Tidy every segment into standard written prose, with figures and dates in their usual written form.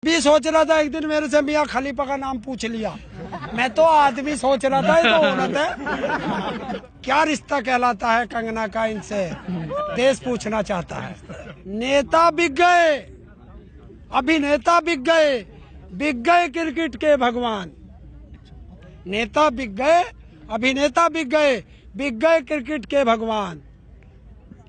भी सोच रहा था एक दिन मेरे से मियाँ खलीफा का नाम पूछ लिया। मैं तो आदमी सोच रहा था, ये तो औरत है। क्या रिश्ता कहलाता है कंगना का इनसे, देश पूछना चाहता है। नेता बिक गए, अभिनेता बिक गए क्रिकेट के भगवान। नेता बिक गए, अभिनेता बिक गए क्रिकेट के भगवान।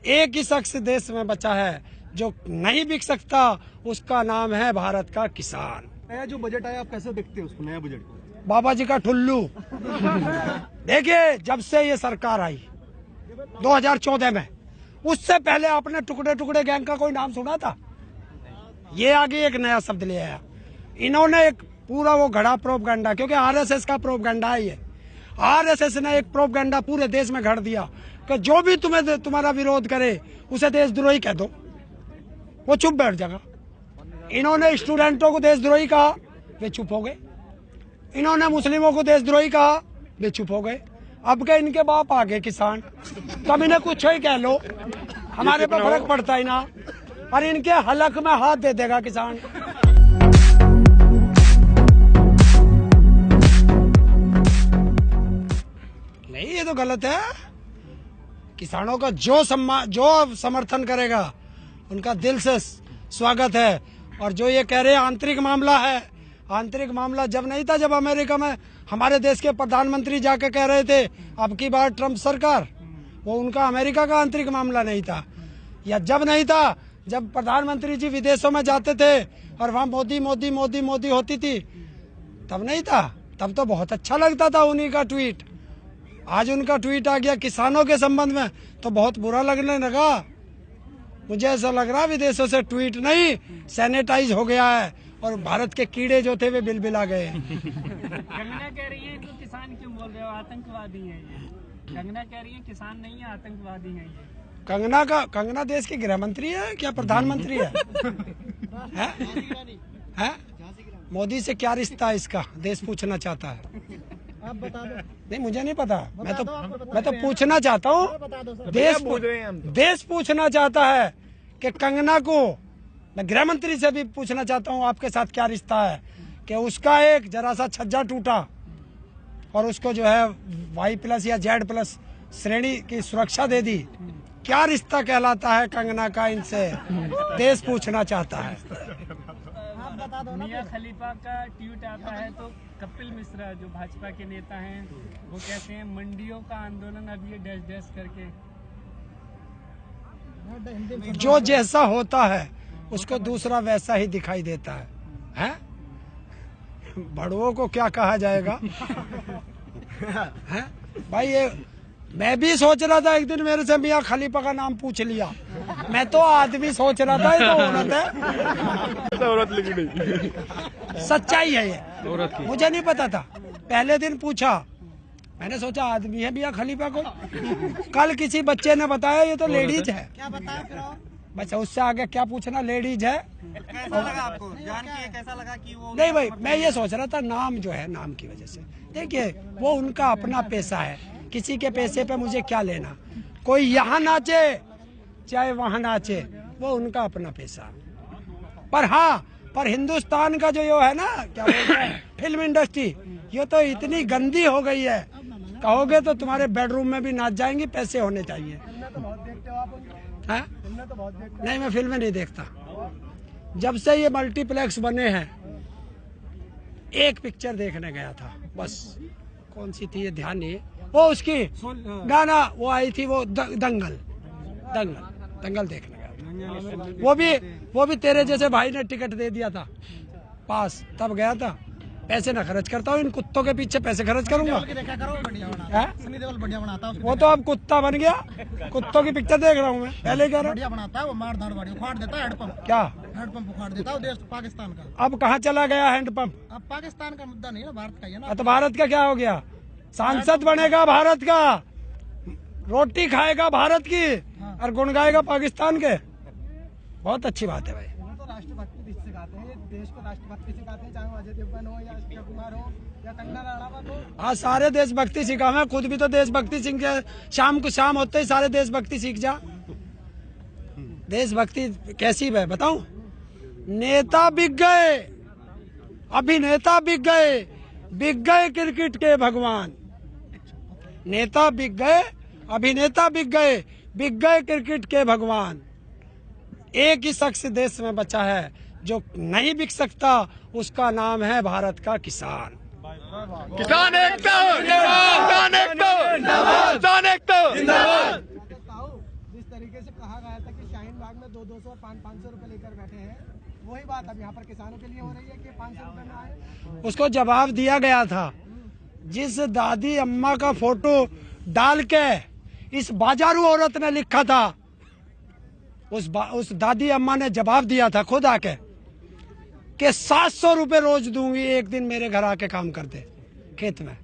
एक ही शख्स देश में बचा है जो नहीं बिक सकता, उसका नाम है भारत का किसान। नया जो बजट आया, आप कैसे देखते हैं उसको, नया बजट को? बाबा जी का ठुल्लू। देखिए, जब से ये सरकार आई 2014 में, उससे पहले आपने टुकड़े टुकड़े गैंग का कोई नाम सुना था? ये आगे एक नया शब्द ले आया। इन्होंने एक पूरा वो घड़ा प्रोपगंडा, क्योंकि आरएसएस का प्रोपगंडा है ये। आरएसएस ने एक प्रोपगंडा पूरे देश में घड़ दिया कि जो भी तुम्हारा विरोध करे उसे देशद्रोही कह दो, वो चुप बैठ जाएगा। इन्होंने स्टूडेंटों को देशद्रोही कहा, वे चुप हो गए। इन्होंने मुस्लिमों को देशद्रोही कहा, वे चुप हो गए। अब के इनके बाप आ गए किसान, तब इन्हें कुछ ही कह लो, हमारे पे फर्क पड़ता ही ना। और इनके हलक में हाथ दे देगा किसान। नहीं, ये तो गलत है। किसानों का जो समर्थन करेगा उनका दिल से स्वागत है। और जो ये कह रहे हैं आंतरिक मामला है, आंतरिक मामला जब नहीं था, जब अमेरिका में हमारे देश के प्रधानमंत्री जाके कह रहे थे अब की बार ट्रम्प सरकार, वो उनका अमेरिका का आंतरिक मामला नहीं था। या जब नहीं था, जब प्रधानमंत्री जी विदेशों में जाते थे और वहाँ मोदी मोदी मोदी मोदी होती थी, तब नहीं था। तब तो बहुत अच्छा लगता था उन्हीं का ट्वीट। आज उनका ट्वीट आ गया किसानों के संबंध में तो बहुत बुरा लगने लगा। मुझे ऐसा लग रहा विदेशों से ट्वीट नहीं, सैनिटाइज हो गया है और भारत के कीड़े जो थे वे बिलबिला गए। कंगना कह रही है तो किसान क्यों बोल रहे हो, आतंकवादी हैं ये। कंगना कह रही है किसान नहीं है, आतंकवादी हैं ये। कंगना देश की गृह मंत्री है क्या प्रधानमंत्री है? है? मोदी से क्या रिश्ता है इसका, देश पूछना चाहता है। आप बता दो। नहीं, मुझे नहीं पता। मैं तो पूछना चाहता हूँ, देश पूछना चाहता है कि कंगना को, मैं गृह मंत्री से भी पूछना चाहता हूँ आपके साथ क्या रिश्ता है कि उसका एक जरा सा छज्जा टूटा और उसको जो है Y+ या Z+ श्रेणी की सुरक्षा दे दी। क्या रिश्ता कहलाता है कंगना का इनसे, देश पूछना चाहता है। मियाँ खलीफा का ट्वीट आता है तो कपिल मिश्रा जो भाजपा के नेता हैं वो कहते हैं मंडियों का आंदोलन अब ये डैश डैश करके। जो जैसा होता है उसको दूसरा वैसा ही दिखाई देता है? बड़ुओं को क्या कहा जाएगा? है भाई, ये मैं भी सोच रहा था एक दिन मेरे से मियाँ खलीफा का नाम पूछ लिया। मैं तो आदमी सोच रहा था, ये तो औरत है। औरत लिखी नहीं, सच्चाई है ये, मुझे नहीं पता था। पहले दिन पूछा, मैंने सोचा आदमी है मियाँ खलीफा को। कल किसी बच्चे ने बताया ये तो लेडीज है। क्या बताया? बच्चा उससे आगे क्या पूछना, लेडीज है। कैसा लगा आपको जान के, कैसा लगा कि वो? नहीं भाई, मैं ये सोच रहा था नाम जो है, नाम की वजह से। देखिए, वो उनका अपना पैसा है, किसी के पैसे पे मुझे क्या लेना। कोई यहाँ नाचे चाहे वहाँ नाचे, वो उनका अपना पैसा। पर हाँ, पर हिंदुस्तान का जो ये है ना, क्या बोलते हैं, फिल्म इंडस्ट्री, ये तो इतनी गंदी हो गई है, कहोगे तो तुम्हारे बेडरूम में भी नाच जाएंगी। पैसे होने चाहिए। हाँ? नहीं, मैं फिल्में नहीं देखता। जब से ये मल्टीप्लेक्स बने हैं, एक पिक्चर देखने गया था बस। कौन सी थी ये ध्यान नहीं, वो उसकी गाना वो आई थी, वो दंगल देखने गया था। वो भी तेरे जैसे भाई ने टिकट दे दिया था पास, तब गया था। पैसे ना खर्च करता हूँ, इन कुत्तों के पीछे पैसे खर्च करूंगा। वो तो अब कुत्ता बन गया, कुत्तों की पिक्चर देख रहा हूँ मैं। पहले कह रहा हूँ बनाता है वो, मार धाड़ वाड़ी उखाड़ देता है, हैंडपंप। क्या हैंडपंप उखाड़ देता है देश पाकिस्तान का। अब कहाँ चला गया हैंडपंप? अब पाकिस्तान का मुद्दा नहीं है, भारत का ही है ना। तो भारत का क्या हो गया? सांसद बनेगा भारत का, रोटी खाएगा भारत की और गुण गाएगा पाकिस्तान के। बहुत अच्छी बात है भाई। तो राष्ट्रभक्ति सिखाते हैं, देश को राष्ट्रभक्ति सिखाते हैं, चाहे वो अजय देवगन हो या अक्षय कुमार हो या कंगना रणावत हो। हाँ, सारे देशभक्ति सीखा। मैं खुद भी तो देशभक्ति सीख गया। शाम होते ही सारे देशभक्ति सीख जा। देशभक्ति कैसी है बताऊं? नेता बिक गए, अभिनेता बिक गए क्रिकेट के भगवान। नेता बिक गए, अभिनेता बिक गए क्रिकेट के भगवान। एक ही शख्स देश में बचा है जो नहीं बिक सकता, उसका नाम है भारत का किसान। किसान एकता किसान एकता किसान एकता जिंदाबाद। जिस तरीके से कहा गया था कि शाहीन बाग में 200 और 500 रुपए लेकर बैठे हैं, वही बात अब यहाँ पर किसानों के लिए हो रही है कि 500 रुपए में आए। उसको जवाब दिया गया था। जिस दादी अम्मा का फोटो डाल के इस बाजारू औरत ने लिखा था, उस दादी अम्मा ने जवाब दिया था खुद आके कि 700 रुपए रोज दूंगी, एक दिन मेरे घर आके काम कर दे खेत में।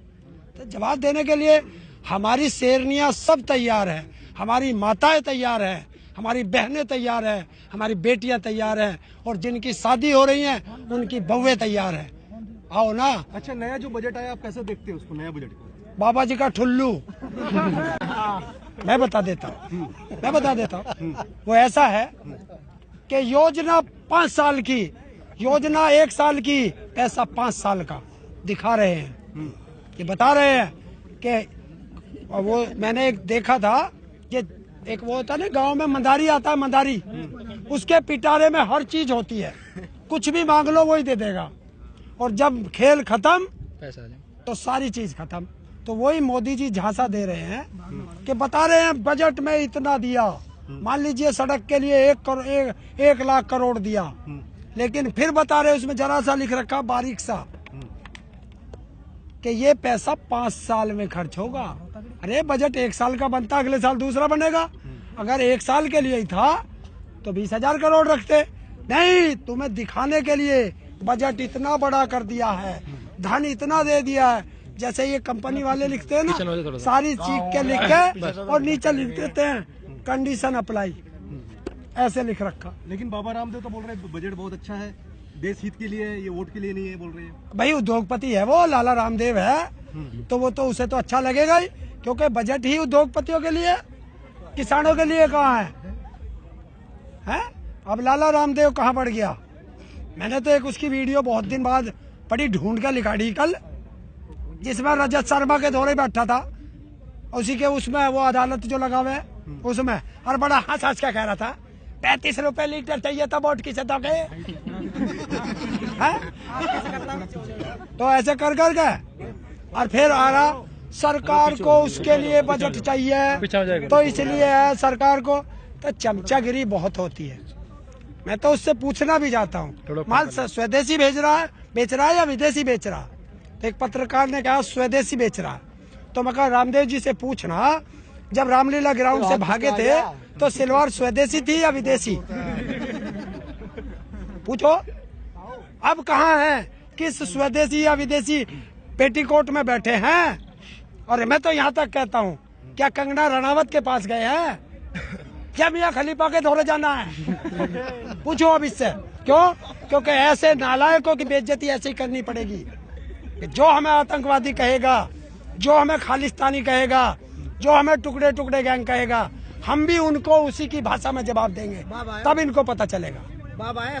तो जवाब देने के लिए हमारी शेरनियां सब तैयार है, हमारी माताएं तैयार है, हमारी बहनें तैयार है, हमारी बेटियां तैयार हैं, और जिनकी शादी हो रही है उनकी बहुएं तैयार है। आओ ना। अच्छा, नया जो बजट आया आप कैसे देखते हैं उसको, नया बजट को? बाबा जी का ठुल्लू। मैं बता देता हूँ। वो ऐसा है कि योजना 5 साल की, योजना 1 साल की, पैसा 5 साल का दिखा रहे हैं। ये बता रहे हैं कि वो मैंने एक देखा था कि एक वो होता है ना गांव में मंदारी आता है, मंदारी, उसके पिटारे में हर चीज होती है, कुछ भी मांग लो वही दे देगा, और जब खेल खत्म तो सारी चीज खत्म। तो वही मोदी जी झांसा दे रहे हैं कि बता रहे हैं बजट में इतना दिया, मान लीजिए सड़क के लिए 1 लाख करोड़ दिया, लेकिन फिर बता रहे उसमें जरा सा लिख रखा बारीक सा कि ये पैसा 5 साल में खर्च होगा। अरे बजट 1 साल का बनता, अगले साल दूसरा बनेगा। अगर 1 साल के लिए ही था तो 20,000 करोड़ रखते। नहीं, तुम्हें दिखाने के लिए बजट इतना बड़ा कर दिया है, धन इतना दे दिया है, जैसे ये कंपनी वाले लिखते हैं ना, सारी चीख के लिख के और नीचे लिख देते हैं कंडीशन अप्लाई, ऐसे लिख रखा। लेकिन बाबा रामदेव तो बोल रहे हैं बजट बहुत अच्छा है, देश हित के लिए, ये वोट के लिए नहीं है बोल रहे हैं। भाई उद्योगपति है वो, लाला रामदेव है, तो वो तो उसे तो अच्छा लगेगा ही, क्योंकि बजट ही उद्योगपतियों के लिए, किसानों के लिए कहाँ है? अब लाला रामदेव कहाँ बढ़ गया? मैंने तो एक उसकी वीडियो बहुत दिन बाद बड़ी ढूंढ के लिखा कल, जिसमें रजत शर्मा के दौरे बैठा था, उसी के उसमें वो अदालत जो लगा हुआ है उसमें, और बड़ा हंस हंस के कह रहा था 35 रुपए लीटर चाहिए था वोट की सतह के। तो ऐसे कर के और फिर आ रहा सरकार को उसके लिए बजट चाहिए, तो इसलिए है सरकार को। तो चमचागिरी बहुत होती है। मैं तो उससे पूछना भी जाता हूँ, माल स्वदेशी बेच रहा है या विदेशी बेच रहा? तो एक पत्रकार ने कहा स्वदेशी बेच रहा। तो मैं कहा रामदेव जी से पूछना, जब रामलीला ग्राउंड से भागे थे तो सिलवार स्वदेशी थी या विदेशी? पूछो। अब कहाँ है, किस स्वदेशी या विदेशी पेटीकोट में बैठे हैं? और मैं तो यहाँ तक कहता हूँ, क्या कंगना रनावत के पास गए हैं? क्या मियां खलीफा के दौरे जाना है? पूछो अब इससे। क्यों? क्योंकि ऐसे नालायकों की बेइज्जती ऐसे ही करनी पड़ेगी। जो हमें आतंकवादी कहेगा, जो हमें खालिस्तानी कहेगा, जो हमें टुकड़े टुकड़े गैंग कहेगा, हम भी उनको उसी की भाषा में जवाब देंगे, तब इनको पता चलेगा।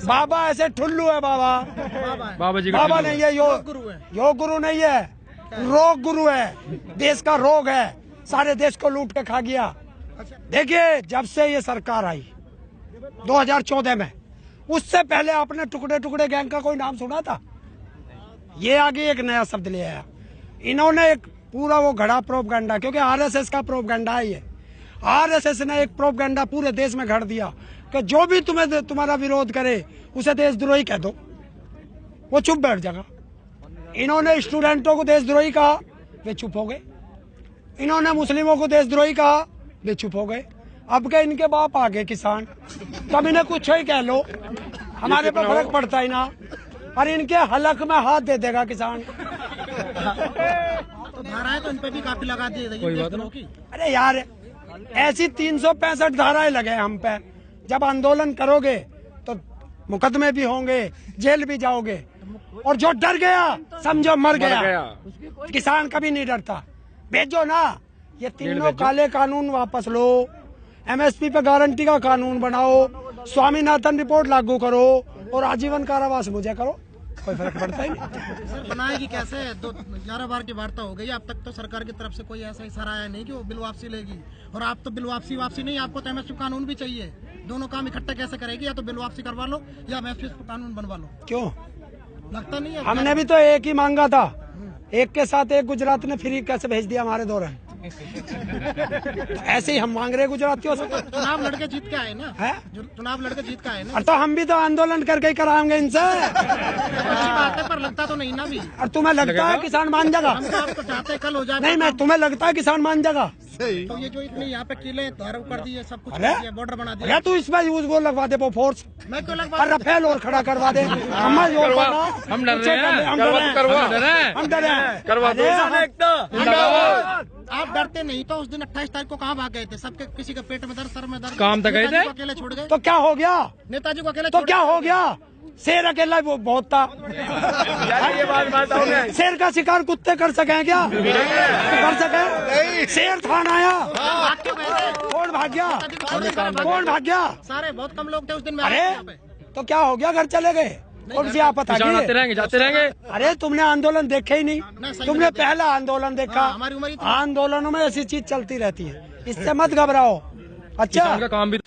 बाबा ऐसे ठुल्लू है। बाबा नहीं है, योग गुरु नहीं है, रोग गुरु है। देश का रोग है, सारे देश को लूट के खा गया। देखिए, जब से ये सरकार आई 2014 में, उससे पहले आपने टुकड़े टुकड़े गैंग का कोई नाम सुना था? ये आगे एक नया शब्द ले आया इन्होंने, एक पूरा वो घड़ा प्रोपगंडा, क्योंकि आरएसएस का प्रोपगंडा है ये। आरएसएस ने एक प्रोपगंडा पूरे देश में घड़ दिया कि जो भी तुम्हारा विरोध करे उसे देशद्रोही कह दो, वो चुप बैठ जाएगा। इन्होंने स्टूडेंटों को देशद्रोही कहा, वे चुप हो गए। इन्होंने मुस्लिमों को देशद्रोही कहा, वे चुप हो गए। अब के इनके बाप आ गए किसान, तब इन्हें कुछ ही कह लो, हमारे पर फर्क पड़ता ही ना, और इनके हलक में हाथ दे देगा किसान। तो धाराएं तो इन पे भी काफी लगा दी गई। अरे यार, ऐसी 365 धाराएं लगे हम पे। जब आंदोलन करोगे तो मुकदमे भी होंगे, जेल भी जाओगे, और जो डर गया समझो मर गया। किसान कभी नहीं डरता। भेजो ना, ये तीनों काले कानून वापस लो, एमएसपी पे गारंटी का कानून बनाओ, स्वामीनाथन रिपोर्ट लागू करो, और आजीवन कारावास मुझे करो। कोई फर्क पड़ता ही नहीं। सर बनाएगी कैसे? 11 बार की वार्ता हो गई, अब तक तो सरकार की तरफ से कोई ऐसा इशारा आया नहीं कि वो बिल वापसी लेगी। और आप तो बिल वापसी नहीं, आपको तो एमएसपी कानून भी चाहिए। दोनों काम इकट्ठे कैसे करेगी? या तो बिल वापसी करवा लो या एमएसपी कानून बनवा लो। क्यों? लगता नहीं है? हमने भी तो एक ही मांगा था, एक के साथ एक गुजरात ने फ्री कैसे भेज दिया हमारे दौरान। ऐसे ही हम मांग रहे गुजरातियों से। चुनाव लड़के जीत के आए ना है? चुनाव लड़के जीत के आए ना। और तो हम भी तो आंदोलन करके ही कराएंगे इनसे। अच्छी बात है, पर लगता तो नहीं ना भी। और तुम्हें लगता है किसान मान जाएगा? हम तो आपको चाहते कल हो जाए। नहीं, मैं तुम्हें लगता है किसान मान जाएगा? तो ये जो इतने यहाँ पे किले धारव कर दिए, सब कुछ अरे? कर दिया, बॉर्डर बना दिया। अरे तू इसमें यूज वो लगवा दे, वो फोर्स मैं क्यों और लगवा? रफेल और खड़ा करवा दे। हम डर रहे हैं, हम डर रहे हैं, हम डर रहे हैं। करवा दो। आप डरते नहीं तो उस दिन 28 तारीख को कहाँ भाग गए थे? सबके किसी के पेट में दर्द, सर में दर्द, काम तक गए थे? नेताजी को अकेले छोड़ गए। तो क्या हो गया? नेताजी को अकेले तो छोड़ क्या गए। हो गया? शेर अकेला वो बहुत था। ये बात बताओ मैं। शेर का शिकार कुत्ते कर सके क्या? कर सके? शेर था ना आया, भाग क्यों गए थे? कौन भाग गया? नेताजी को छोड़ गए। कौन भाग गया? सारे बहुत कम लोग थे उस दिन में। अरे आए थे यहाँ पे। तो क्या हो गया? घर चले गए? कौन सी आफत आ किसान आते गई? रहेंगे जाते रहेंगे। अरे तुमने आंदोलन देखे ही नहीं, सही तुमने में पहला आंदोलन देखा। हमारी उम्र ही थी। आंदोलनों में ऐसी चीज चलती रहती है, इससे मत घबराओ। अच्छा किसान का काम भी